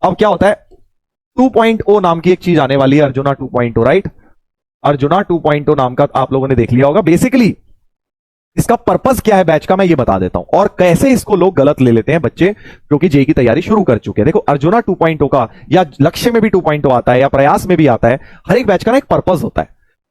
अब क्या होता है, 2.0 नाम की एक चीज आने वाली है, अर्जुना 2.0, राइट। अर्जुना 2.0 नाम का आप लोगों ने देख लिया होगा। बेसिकली इसका पर्पस क्या है बैच का, मैं ये बता देता हूं, और कैसे इसको लोग गलत ले लेते हैं बच्चे जो कि जेई की तैयारी शुरू कर चुके हैं। देखो, अर्जुना 2.0 का, या लक्ष्य में भी 2.0 आता है, या प्रयास में भी आता है, हर एक बैच का ना एक पर्पस होता है।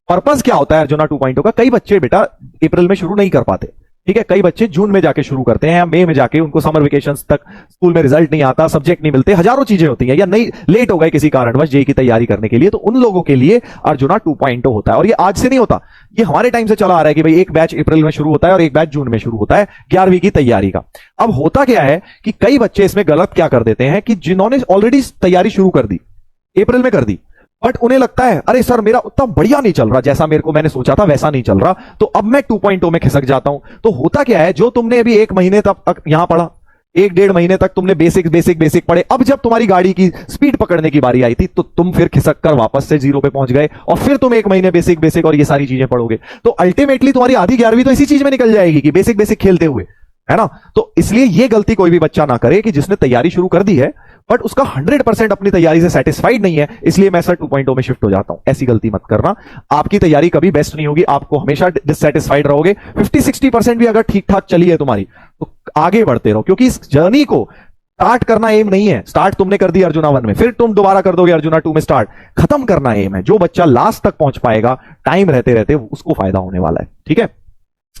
पर्पस क्या होता है अर्जुना 2.0 का? कई बच्चे बेटा अप्रैल में शुरू नहीं कर पाते, ठीक है, कई बच्चे जून में जाके शुरू करते हैं, या मई में जाके, उनको समर वेकेशंस तक स्कूल में रिजल्ट नहीं आता, सब्जेक्ट नहीं मिलते, हजारों चीजें होती हैं, या नहीं लेट हो गए किसी कारणवश जेई की तैयारी करने के लिए, तो उन लोगों के लिए अर्जुना 2.0 होता है। और ये आज से नहीं होता, ये हमारे टाइम से चला आ रहा है कि भाई एक बैच अप्रैल में शुरू होता है और एक बैच जून में शुरू होता है 11वीं की तैयारी का। अब होता क्या है कि कई बच्चे इसमें गलत क्या कर देते हैं कि जिन्होंने ऑलरेडी तैयारी शुरू कर दी, अप्रैल में कर दी, बट उन्हें लगता है अरे सर मेरा उतना बढ़िया नहीं चल रहा, जैसा मैंने सोचा था वैसा नहीं चल रहा, तो अब मैं 2.0 में खिसक जाता हूं। तो होता क्या है, जो तुमने अभी एक महीने तक यहां पढ़ा, 1-1.5 महीने तक तुमने बेसिक पढ़े, अब जब तुम्हारी गाड़ी की स्पीड पकड़ने की बारी आई थी तो तुम फिर खिसक कर वापस से 0 पे पहुंच गए, और फिर तुम 1 महीने बेसिक और ये सारी चीजें पढ़ोगे, तो अल्टीमेटली तुम्हारी आधी 11वीं तो इसी चीज में निकल जाएगी कि बेसिक खेलते हुए, है ना। तो इसलिए ये गलती कोई भी बच्चा ना करे कि जिसने तैयारी शुरू कर दी है बट उसका 100% अपनी तैयारी से सेटिस्फाइड नहीं है, इसलिए मैं सर 2.0 में शिफ्ट हो जाता हूं। ऐसी गलती मत करना, आपकी तैयारी कभी बेस्ट नहीं होगी, आपको हमेशा डिससेटिस्फाइड रहोगे। 50-60% भी अगर ठीक ठाक चली है तुम्हारी तो आगे बढ़ते रहो, क्योंकि इस जर्नी को स्टार्ट करना एम नहीं है। स्टार्ट तुमने कर दी अर्जुना 1 में, फिर तुम दोबारा कर दोगे अर्जुना 2 में स्टार्ट, खत्म करना एम है। जो बच्चा लास्ट तक पहुंच पाएगा टाइम रहते रहते, उसको फायदा होने वाला है, ठीक है।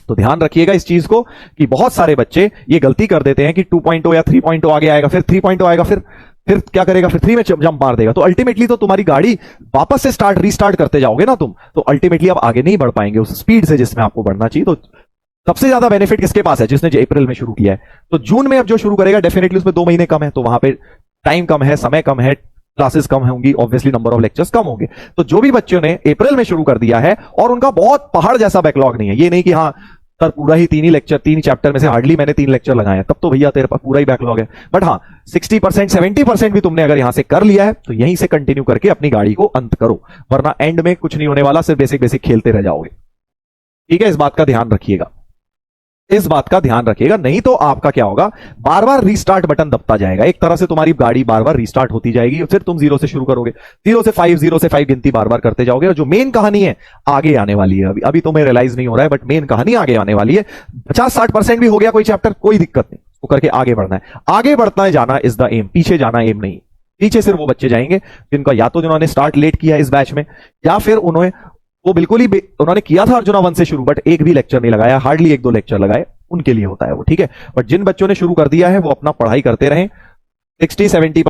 तो ध्यान रखिएगा इस चीज को कि बहुत सारे बच्चे ये गलती कर देते हैं कि 2.0 या 3.0 आगे आएगा, फिर 3.0 आएगा, फिर क्या करेगा, फिर 3 में जंप मार देगा, तो अल्टीमेटली तो तुम्हारी गाड़ी वापस से रीस्टार्ट करते जाओगे ना तुम, तो अल्टीमेटली आप आगे नहीं बढ़ पाएंगे उस स्पीड से जिसमें आपको बढ़ना चाहिए। तो सबसे ज्यादा बेनिफिट किसके पास है? जिसने अप्रैल में शुरू किया है। तो जून में अब जो शुरू करेगा डेफिनेटली उसमें 2 महीने कम है, तो वहां पे टाइम कम है, समय कम है, क्लासेस कम होंगी, ऑब्वियसली नंबर ऑफ लेक्चर्स कम होंगे। तो जो भी बच्चों ने अप्रैल में शुरू कर दिया है और उनका बहुत पहाड़ जैसा बैकलॉग नहीं है, ये नहीं कि हाँ सर पूरा ही 3 चैप्टर में से हार्डली मैंने 3 लेक्चर लगाए, तब तो भैया तेरे पास पूरा ही बैकलॉग है, बट हाँ 60% 70% भी तुमने अगर यहां से कर लिया है तो यहीं से कंटिन्यू करके अपनी गाड़ी को अंत करो, वरना एंड में कुछ नहीं होने वाला, सिर्फ बेसिक खेलते रह जाओगे, ठीक है। इस बात का ध्यान रखिएगा, इस बात का ध्यान रखिएगा, नहीं तो आपका क्या होगा, बार बार रीस्टार्ट बटन दबता जाएगा, एक तरह से तुम्हारी गाड़ी बार बार रीस्टार्ट होती जाएगी, फिर तुम 0 से शुरू करोगे, 0 से 5 गिनती बार बार करते जाओगे, और जो मेन कहानी है आगे आने वाली है, अभी तुम्हें रियलाइज नहीं हो रहा है, बट मेन कहानी आगे आने वाली है। 50-60% भी हो गया कोई चैप्टर, कोई दिक्कत नहीं, वो करके आगे बढ़ना है, आगे बढ़ना है, जाना इज द एम, पीछे जाना एम नहीं। पीछे सिर्फ वो बच्चे जाएंगे जिनका या तो जिन्होंने स्टार्ट लेट किया इस बैच में, या फिर वो बिल्कुल ही उन्होंने किया था अर्जुना 1 से शुरू बट एक भी लेक्चर नहीं लगाया, हार्डली 1-2 लेक्चर लगाए, उनके लिए होता है वो, ठीक है। बट जिन बच्चों ने शुरू कर दिया है वो अपना पढ़ाई करते रहे, 60-70